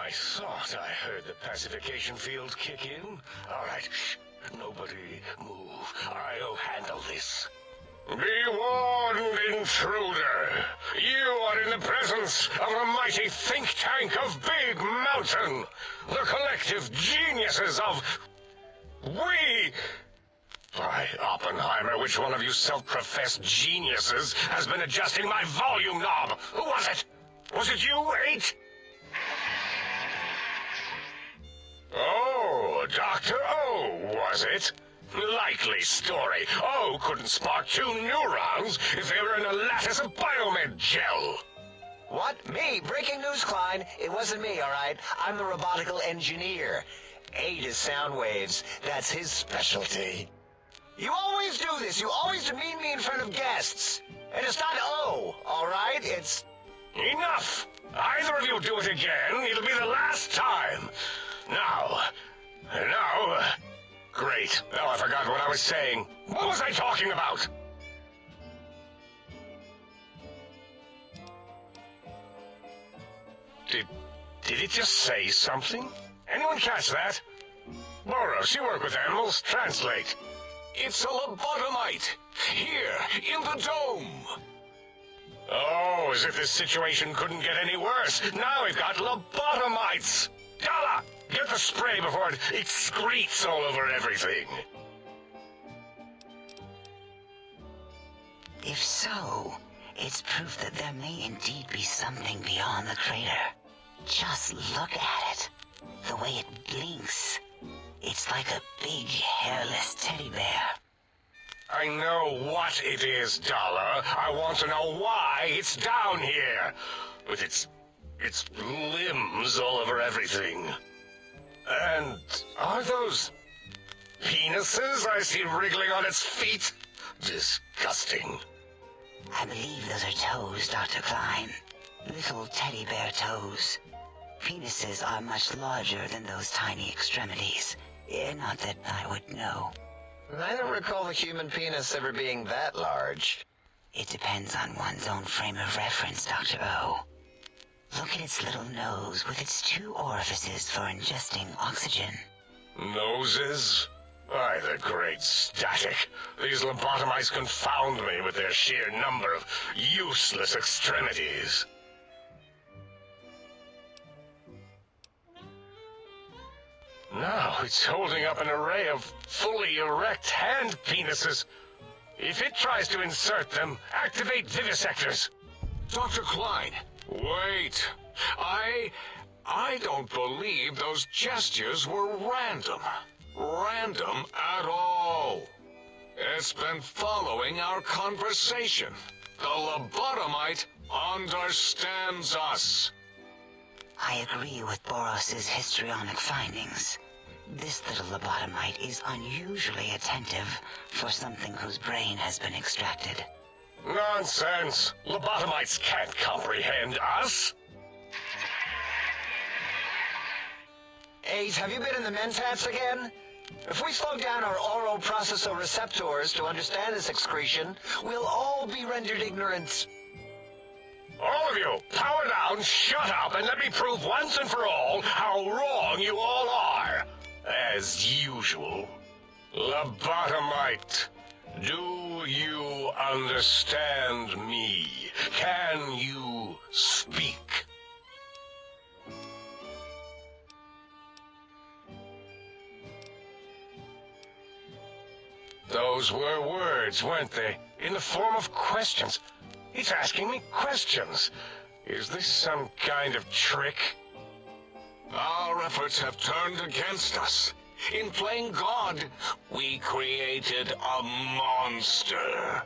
I thought I heard the pacification field kick in. All right, shh. Nobody move. I'll handle this. Be warned, intruder. You are in the presence of the mighty think tank of Big Mountain. The collective geniuses of... We... By Oppenheimer, which one of you self-professed geniuses has been adjusting my volume knob? Who was it? Was it you, 8? Oh, Dr. O, was it? Likely story. O couldn't spark 2 neurons if they were in a lattice of biomed gel. What? Me? Breaking news, Klein. It wasn't me, all right? I'm the robotical engineer. 8 is sound waves. That's his specialty. You always do this. You always demean me in front of guests. And it's not O, all right? It's... Enough! Either of you do it again, it'll be the last time. Now... Great. Now I forgot what I was saying. What was I talking about? Did it just say something? Anyone catch that? Boros, you work with animals. Translate. It's a lobotomite. Here, in the dome. Oh, as if this situation couldn't get any worse. Now we've got lobotomites. Dala, get the spray before it excretes all over everything. If so, it's proof that there may indeed be something beyond the crater. Just look at it. The way it blinks. It's like a big, hairless teddy bear. I know what it is, Dollar. I want to know why it's down here. With its limbs all over everything. And are those penises I see wriggling on its feet? Disgusting. I believe those are toes, Dr. Klein. Little teddy bear toes. Penises are much larger than those tiny extremities. Not that I would know. I don't recall the human penis ever being that large. It depends on one's own frame of reference, Dr. O. Look at its little nose with its 2 orifices for ingesting oxygen. Noses? Why, the great static. These lobotomites confound me with their sheer number of useless extremities. Now it's holding up an array of fully erect hand penises. If it tries to insert them, activate vivisectors. Dr. Klein, wait. I don't believe those gestures were random. Random at all. It's been following our conversation. The lobotomite understands us. I agree with Boros's histrionic findings. This little lobotomite is unusually attentive for something whose brain has been extracted. Nonsense! Lobotomites can't comprehend us! 8, have you been in the mentats again? If we slow down our oral processoreceptors to understand this excretion, we'll all be rendered ignorant. All of you, power down, shut up, and let me prove once and for all how wrong you all are. As usual. Lobotomite, do you understand me? Can you speak? Those were words, weren't they? In the form of questions. He's asking me questions. Is this some kind of trick? Our efforts have turned against us. In playing God, we created a monster.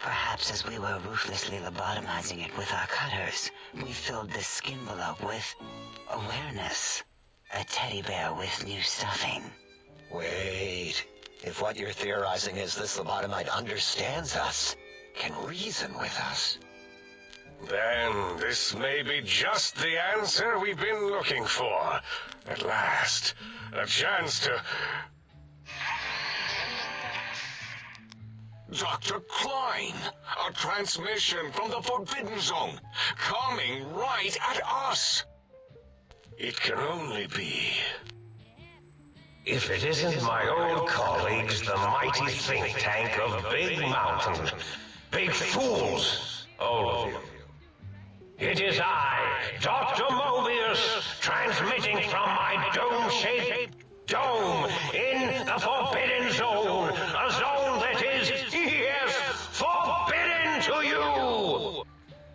Perhaps as we were ruthlessly lobotomizing it with our cutters, we filled the skin below with awareness. A teddy bear with new stuffing. Wait. If what you're theorizing is this lobotomite understands us, can reason with us, then this may be just the answer we've been looking for. At last, a chance to... Dr. Klein, a transmission from the Forbidden Zone, coming right at us. It can only be. If it isn't my old colleagues, the mighty think tank of Big Mountain. Big fools, all of you. It is I, Dr. Mobius, transmitting from my dome-shaped dome in the Forbidden Zone. A zone that is, yes, forbidden to you!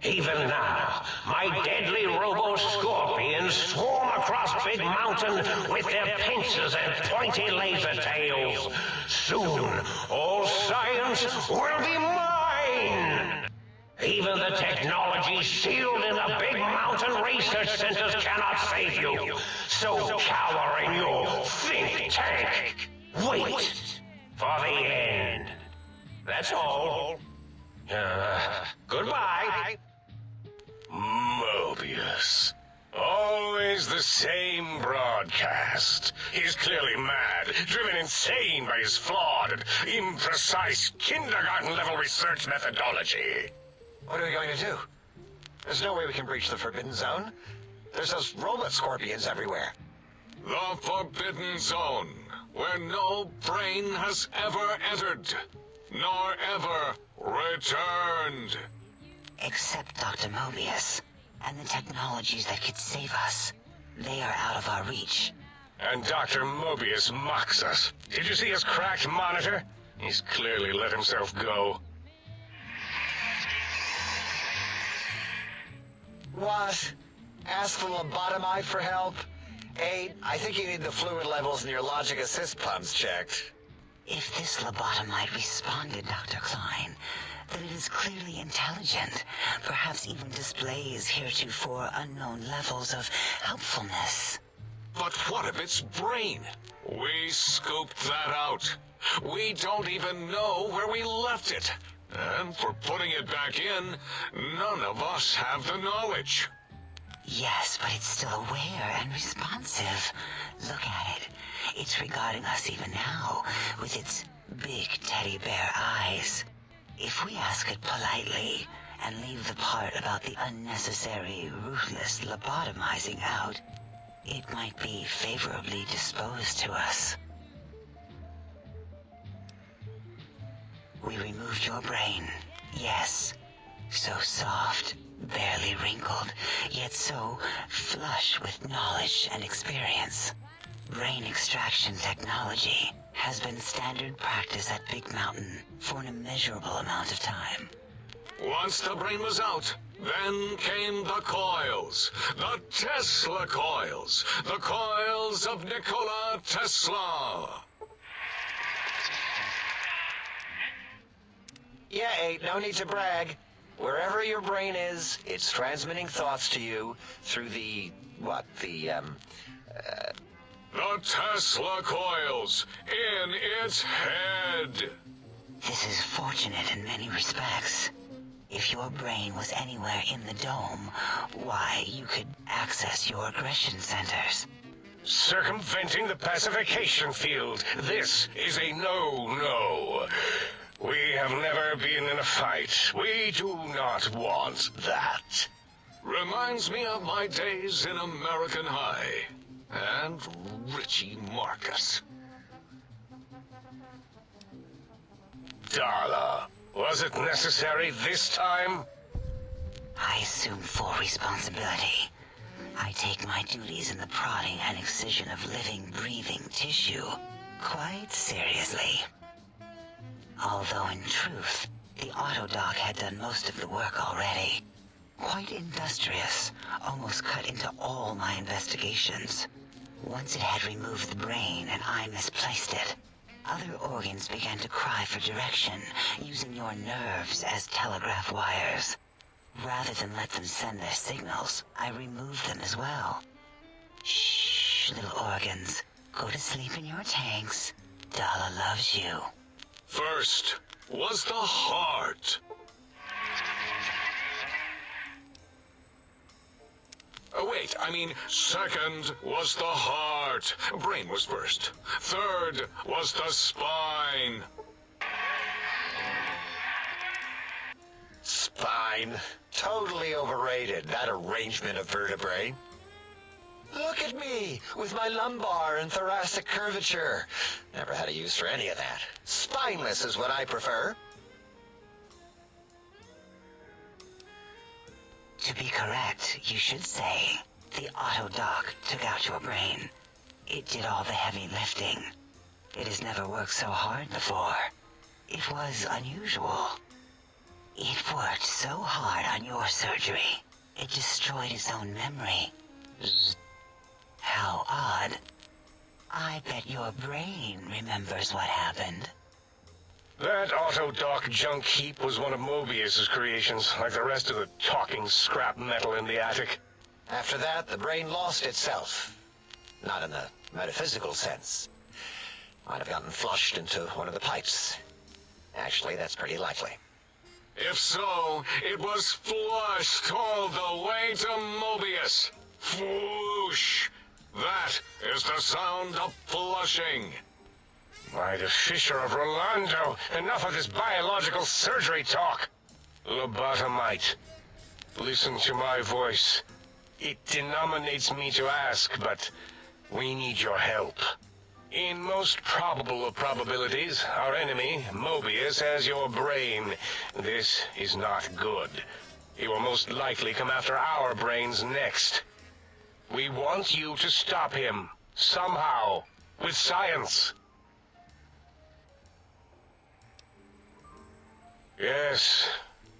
Even now, my deadly robo-scorpions swarm across Big Mountain with their pincers and pointy laser tails. Soon, all science will be mine! Even the technology sealed in the Big Mountain research centers cannot save you. So cower in your think tank. Wait for the end. That's all. Goodbye. Mobius. Always the same broadcast. He's clearly mad, driven insane by his flawed and imprecise kindergarten-level research methodology. What are we going to do? There's no way we can breach the Forbidden Zone. There's those robot scorpions everywhere. The Forbidden Zone, where no brain has ever entered, nor ever returned. Except Dr. Mobius and the technologies that could save us. They are out of our reach. And Dr. Mobius mocks us. Did you see his cracked monitor? He's clearly let himself go. What? Ask the lobotomite for help? Aid, I think you need the fluid levels in your logic assist pumps checked. If this lobotomite responded, Dr. Klein, then it is clearly intelligent, perhaps even displays heretofore unknown levels of helpfulness. But what of its brain? We scooped that out. We don't even know where we left it. And for putting it back in, none of us have the knowledge. Yes, but it's still aware and responsive. Look at it. It's regarding us even now, with its big teddy bear eyes. If we ask it politely, and leave the part about the unnecessary, ruthless lobotomizing out, it might be favorably disposed to us. We removed your brain, yes. So soft, barely wrinkled, yet so flush with knowledge and experience. Brain extraction technology has been standard practice at Big Mountain for an immeasurable amount of time. Once the brain was out, then came the coils. The Tesla coils. The coils of Nikola Tesla. Yeah, Aid, no need to brag. Wherever your brain is, it's transmitting thoughts to you through the Tesla coils in its head. This is fortunate in many respects. If your brain was anywhere in the dome, why, you could access your aggression centers. Circumventing the pacification field. This is a no-no. We have never been in a fight. We do not want that. Reminds me of my days in American High. And Richie Marcus. Darla, was it necessary this time? I assume full responsibility. I take my duties in the prodding and excision of living, breathing tissue quite seriously. Although in truth, the Autodoc had done most of the work already. Quite industrious, almost cut into all my investigations. Once it had removed the brain and I misplaced it, other organs began to cry for direction, using your nerves as telegraph wires. Rather than let them send their signals, I removed them as well. Shh, little organs. Go to sleep in your tanks. Dala loves you. First was the heart. Wait, I mean, second was the heart. Brain was first. Third was the spine. spine. Totally overrated, that arrangement of vertebrae. Look at me, with my lumbar and thoracic curvature. Never had a use for any of that. Spineless is what I prefer. To be correct, you should say, the auto-dock took out your brain. It did all the heavy lifting. It has never worked so hard before. It was unusual. It worked so hard on your surgery, it destroyed its own memory. How odd. I bet your brain remembers what happened. That auto-dock junk heap was one of Mobius's creations, like the rest of the talking scrap metal in the attic. After that, the brain lost itself. Not in the metaphysical sense. Might have gotten flushed into one of the pipes. Actually, that's pretty likely. If so, it was flushed all the way to Mobius. Floosh! That is the sound of flushing. By the Fisher of Rolando, enough of this biological surgery talk. Lobotomite, listen to my voice. It denominates me to ask, but we need your help. In most probable of probabilities, our enemy, Mobius, has your brain. This is not good. He will most likely come after our brains next. We want you to stop him, somehow, with science. Yes,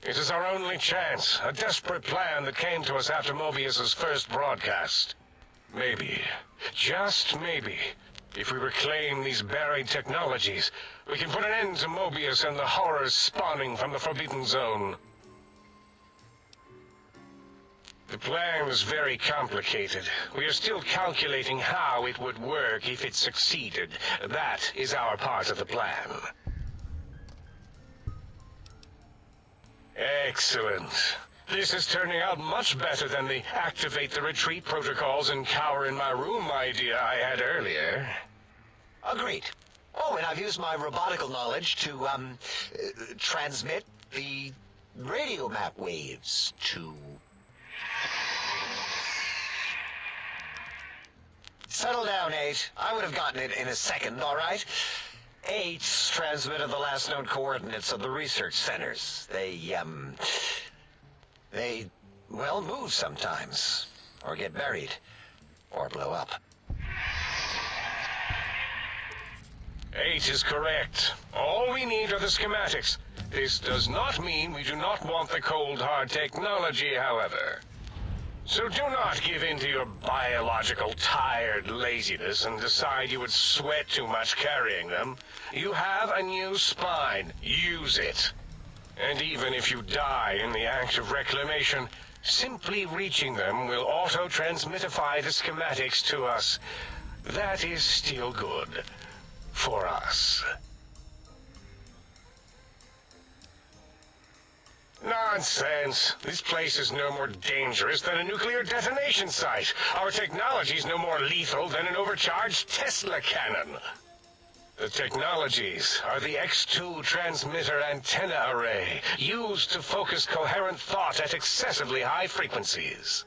it is our only chance, a desperate plan that came to us after Mobius's first broadcast. Maybe, just maybe, if we reclaim these buried technologies, we can put an end to Mobius and the horrors spawning from the Forbidden Zone. The plan is very complicated. We are still calculating how it would work if it succeeded. That is our part of the plan. Excellent. This is turning out much better than the activate the retreat protocols and cower in my room idea I had earlier. Agreed. Oh, and I've used my robotical knowledge to, transmit the radio map waves to... Settle down, 8. I would have gotten it in a second, all right? 8's transmitted the last known coordinates of the research centers. They, well, move sometimes, or get buried, or blow up. 8 is correct. All we need are the schematics. This does not mean we do not want the cold, hard technology, however. So do not give in to your biological tired laziness and decide you would sweat too much carrying them. You have a new spine. Use it. And even if you die in the act of reclamation, simply reaching them will auto-transmitify the schematics to us. That is still good. For us. Nonsense. This place is no more dangerous than a nuclear detonation site. Our technology's no more lethal than an overcharged Tesla cannon. The technologies are the X2 transmitter antenna array, used to focus coherent thought at excessively high frequencies.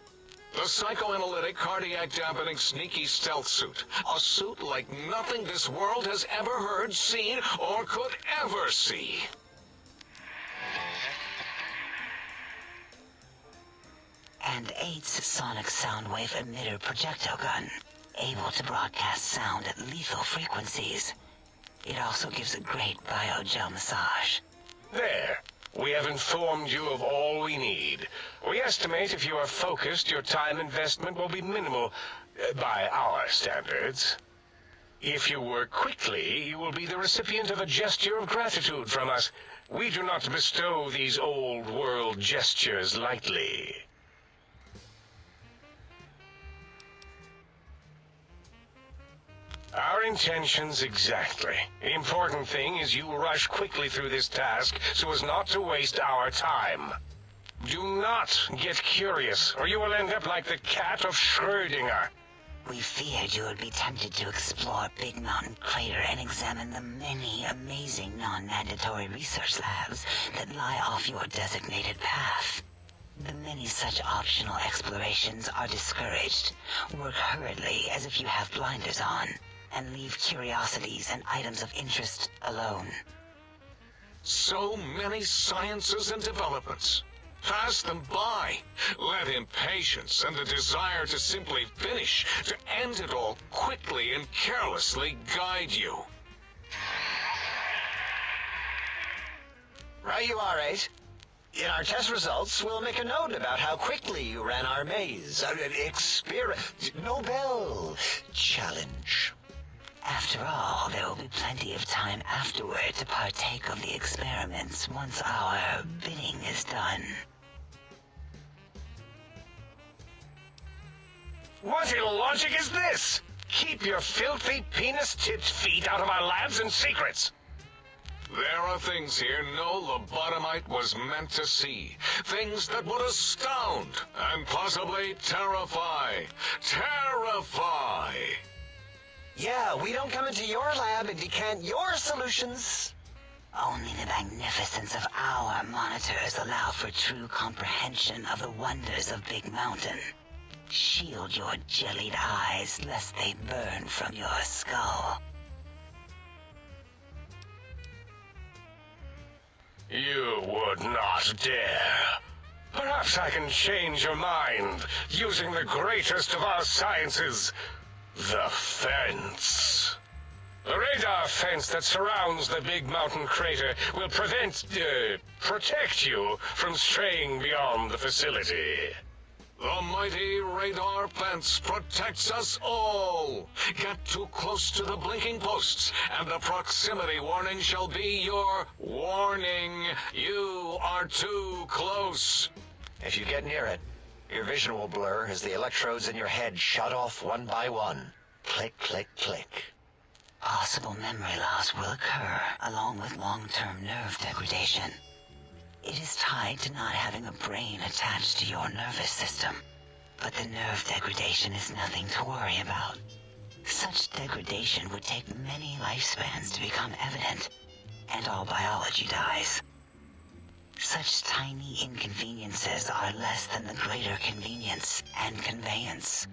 The psychoanalytic, cardiac-dampening, sneaky stealth suit. A suit like nothing this world has ever heard, seen, or could ever see. And 8's sonic sound wave emitter projectile gun, able to broadcast sound at lethal frequencies. It also gives a great biogel massage. There. We have informed you of all we need. We estimate if you are focused, your time investment will be minimal, by our standards. If you work quickly, you will be the recipient of a gesture of gratitude from us. We do not bestow these old-world gestures lightly. Our intentions exactly. The important thing is you rush quickly through this task so as not to waste our time. Do not get curious, or you will end up like the cat of Schrödinger. We feared you would be tempted to explore Big Mountain Crater and examine the many amazing non-mandatory research labs that lie off your designated path. The Many such optional explorations are discouraged. Work hurriedly as if you have blinders on, and leave curiosities and items of interest alone. So many sciences and developments. Pass them by. Let impatience and the desire to simply finish, to end it all quickly and carelessly guide you. Right you are, 8. In our test results, we'll make a note about how quickly you ran our maze. Nobel challenge. After all, there will be plenty of time afterward to partake of the experiments once our bidding is done. What illogic is this? Keep your filthy, penis-tipped feet out of our labs and secrets. There are things here no lobotomite was meant to see. Things that would astound and possibly terrify. Terrify! Yeah, we don't come into your lab and decant your solutions. Only the magnificence of our monitors allow for true comprehension of the wonders of Big Mountain. Shield your jellied eyes lest they burn from your skull. You would not dare. Perhaps I can change your mind using the greatest of our sciences, the fence. The radar fence that surrounds the Big Mountain crater will protect you from straying beyond the facility. The mighty radar fence protects us all. Get too close to the blinking posts, and the proximity warning shall be your warning. You are too close. If you get near it, your vision will blur as the electrodes in your head shut off one by one. Click, click, click. Possible memory loss will occur, along with long-term nerve degradation. It is tied to not having a brain attached to your nervous system. But the nerve degradation is nothing to worry about. Such degradation would take many lifespans to become evident, and all biology dies. Such tiny inconveniences are less than the greater convenience and conveyance.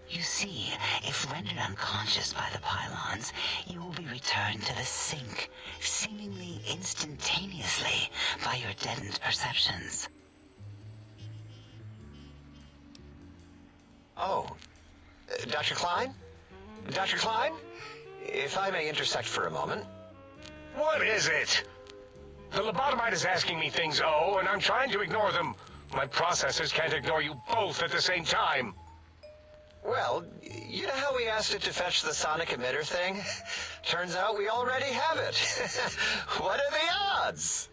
You see, if rendered unconscious by the pylons, you will be returned to the sink, seemingly instantaneously by your deadened perceptions. Oh, Dr. Klein? Dr. Klein? If I may intersect for a moment. What is it? The lobotomite is asking me things, and I'm trying to ignore them. My processors can't ignore you both at the same time. Well, you know how we asked it to fetch the sonic emitter thing? Turns out we already have it. What are the odds?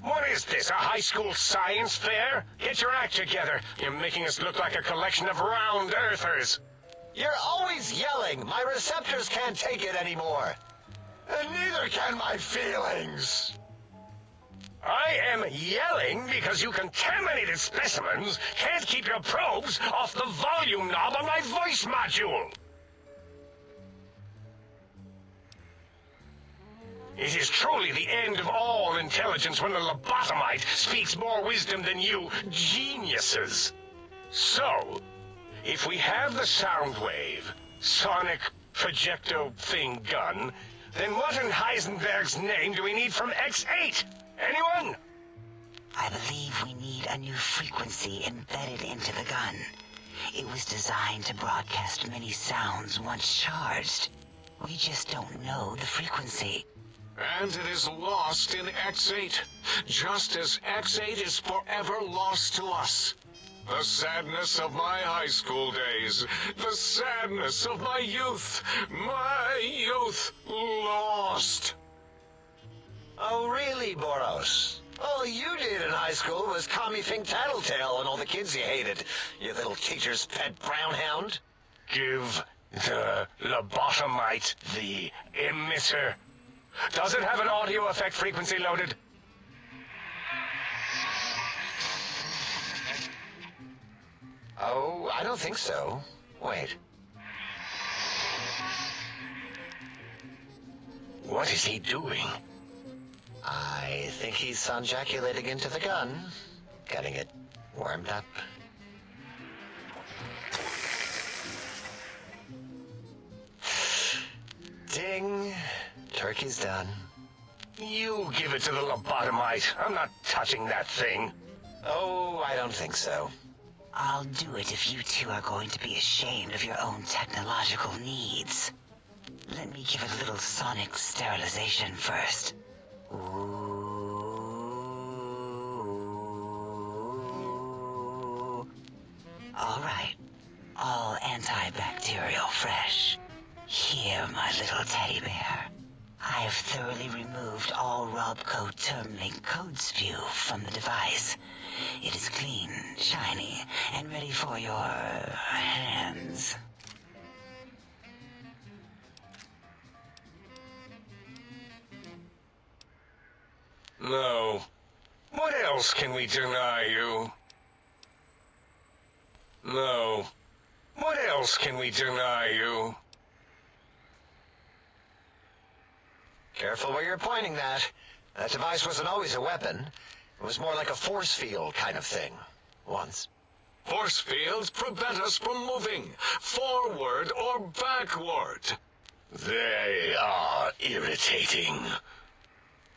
What is this, a high school science fair? Get your act together. You're making us look like a collection of round earthers. You're always yelling. My receptors can't take it anymore. And neither can my feelings. I am yelling because you contaminated specimens can't keep your probes off the volume knob on my voice module. It is truly the end of all intelligence when the lobotomite speaks more wisdom than you geniuses. So, if we have the sound wave, sonic projecto thing gun, then what in Heisenberg's name do we need from X8? Anyone? I believe we need a new frequency embedded into the gun. It was designed to broadcast many sounds once charged. We just don't know the frequency. And it is lost in X8, just as X8 is forever lost to us. The sadness of my high school days, the sadness of my youth lost. Oh, really, Boros? All you did in high school was call me Fink Tattletale and all the kids you hated, you little teacher's pet brown hound. Give the lobotomite the emitter. Does it have an audio effect frequency loaded? Oh, I don't think so. Wait. What is he doing? I think he's sonjaculating into the gun. Getting it Warmed up. Ding. Turkey's done. You give it to the lobotomite. I'm not touching that thing. Oh, I don't think so. I'll do it if you two are going to be ashamed of your own technological needs. Let me give a little sonic sterilization first. Ooh. All right. All antibacterial fresh. Here, my little teddy bear. I have thoroughly removed all Robco Termlink code spew from the device. It is clean, shiny, and ready for your hands. No. What else can we deny you? No. What else can we deny you? Careful where you're pointing that. That device wasn't always a weapon. It was more like a force field kind of thing. Once. Force fields prevent us from moving forward or backward. They are irritating.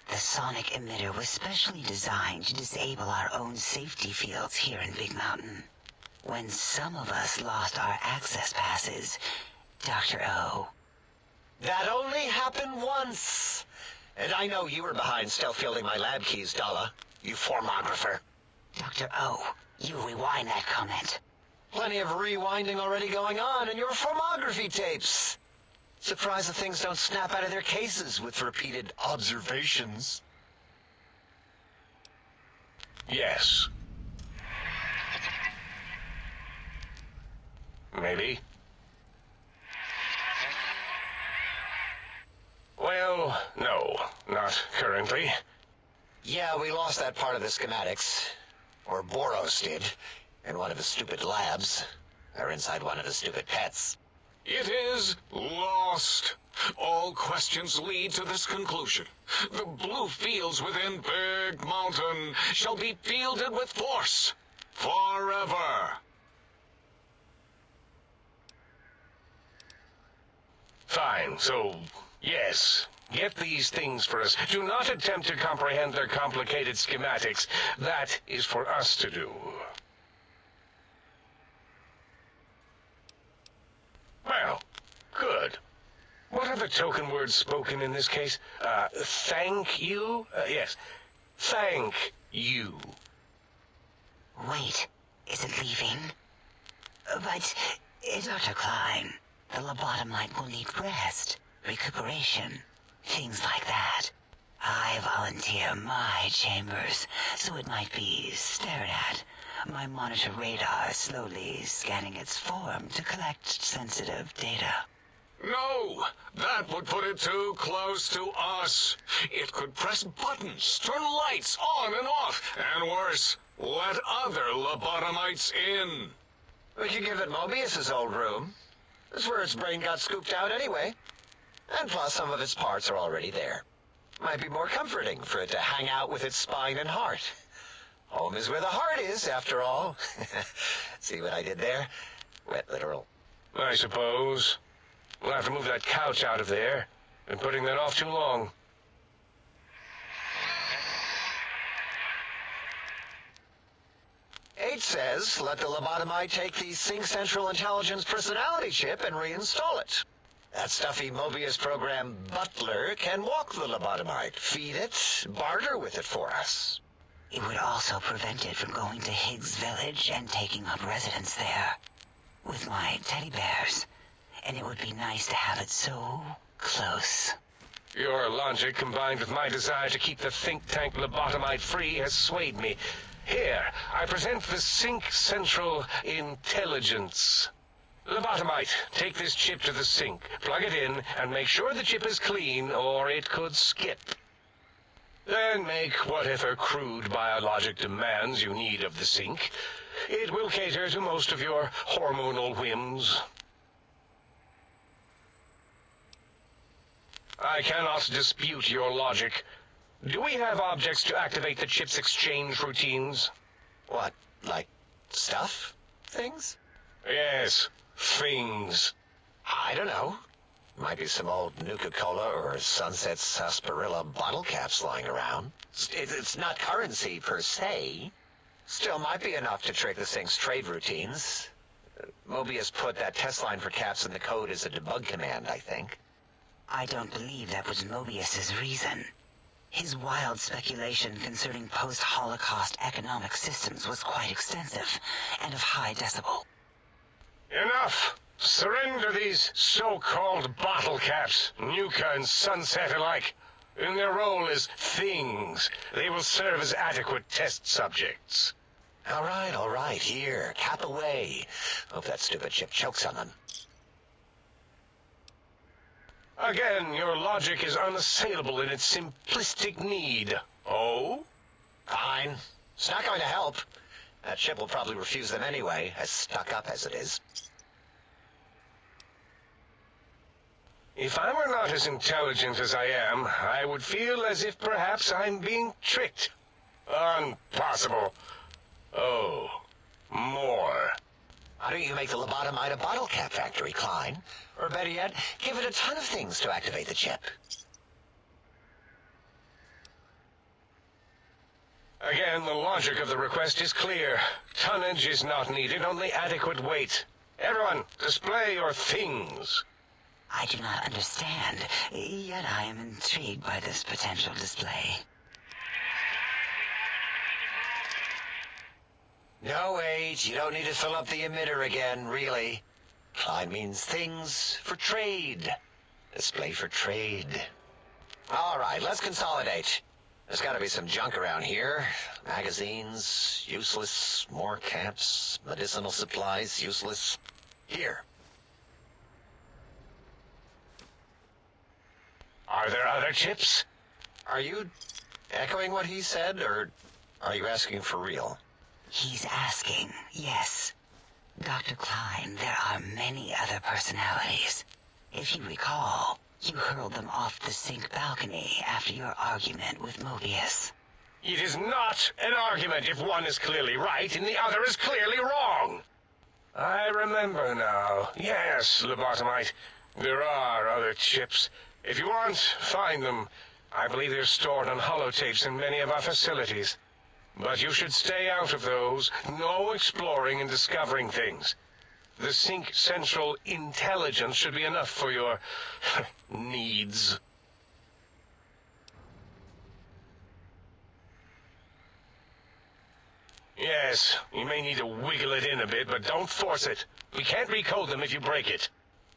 The sonic emitter was specially designed to disable our own safety fields here in Big Mountain. When some of us lost our access passes, Dr. O. That only happened once. And I know you were behind stealth fielding my lab keys, Dalla. You formographer. Dr. O, you rewind that comment. Plenty of rewinding already going on in your formography tapes. Surprised the things don't snap out of their cases with repeated observations. Yes. Maybe. Well, no, not currently. Yeah, we lost that part of the schematics. Or Boros did. In one of his stupid labs. Or inside one of his stupid pets. It is lost. All questions lead to this conclusion. The blue fields within Big Mountain shall be fielded with force. Forever. Fine, so, yes. Get these things for us. Do not attempt to comprehend their complicated schematics. That is for us to do. Well, good. What are the token words spoken in this case? Thank you? Yes. Thank you. Wait, is it leaving? But, Dr. Klein, the lobotomite will need rest, recuperation, things like that. I volunteer my chambers, so it might be stared at. My monitor radar slowly scanning its form to collect sensitive data. No, that would put it too close to us. It could press buttons, turn lights on and off, and worse, let other lobotomites in. We could give it Mobius's old room. That's where its brain got scooped out anyway. And plus some of its parts are already there. Might be more comforting for it to hang out with its spine and heart. Home is where the heart is, after all. See what I did there? Wet literal. I suppose. We'll have to move that couch out of there. Been putting that off too long. H says, let the lobotomite take the Sync Central Intelligence personality chip and reinstall it. That stuffy Mobius program butler can walk the lobotomite, feed it, barter with it for us. It would also prevent it from going to Higgs Village and taking up residence there. With my teddy bears. And it would be nice to have it so close. Your logic, combined with my desire to keep the think tank lobotomite free, has swayed me. Here, I present the Sync Central Intelligence. Lobotomite, take this chip to the sink, plug it in, and make sure the chip is clean, or it could skip. Then make whatever crude biologic demands you need of the sink. It will cater to most of your hormonal whims. I cannot dispute your logic. Do we have objects to activate the chip's exchange routines? What, Like, stuff? Things? Yes, things. I don't know. Might be some old Nuka-Cola or Sunset Sarsaparilla bottle caps lying around. It's not currency per se. Still might be enough to trick the thing's trade routines. Mobius put that test line for caps in the code as a debug command, I think. I don't believe that was Mobius's reason. His wild speculation concerning post-Holocaust economic systems was quite extensive and of high decibel. Enough! Surrender these so-called bottle caps, Nuka and Sunset alike. In their role as things, they will serve as adequate test subjects. All right, here, cap away. Hope that stupid chip chokes on them. Again, your logic is unassailable in its simplistic need. Oh? Fine. It's not going to help. That chip will probably refuse them anyway, as stuck up as it is. If I were not as intelligent as I am, I would feel as if perhaps I'm being tricked. Impossible. Oh, more. Why don't you make the lobotomite a bottle cap factory, Klein? Or better yet, give it a ton of things to activate the chip. Again, the logic of the request is clear. Tonnage is not needed, only adequate weight. Everyone, display your things. I do not understand, yet I am intrigued by this potential display. No, wait, you don't need to fill up the emitter again, really. Klein means things for trade. Display for trade. All right, let's consolidate. There's got to be some junk around here. Magazines, useless. More caps, medicinal supplies, useless. Here. Are there other chips? Are you echoing what he said, or are you asking for real? He's asking, yes. Dr. Klein, there are many other personalities. If you recall, you hurled them off the sink balcony after your argument with Mobius. It is not an argument if one is clearly right and the other is clearly wrong. I remember now. Yes, lobotomite. There are other chips. If you want, find them. I believe they're stored on holotapes in many of our facilities. But you should stay out of those. No exploring and discovering things. The Sync Central intelligence should be enough for your needs. Yes, you may need to wiggle it in a bit, but don't force it. We can't recode them if you break it.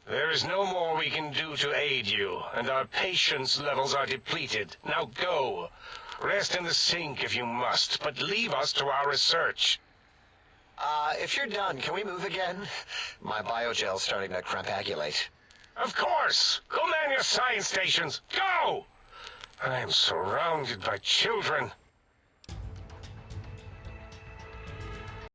There is no more we can do to aid you, and our patience levels are depleted. Now go. Rest in the sink if you must, but leave us to our research. If you're done, can we move again? My biogel's starting to crampagulate. Of course! Go man your science stations! Go! I am surrounded by children.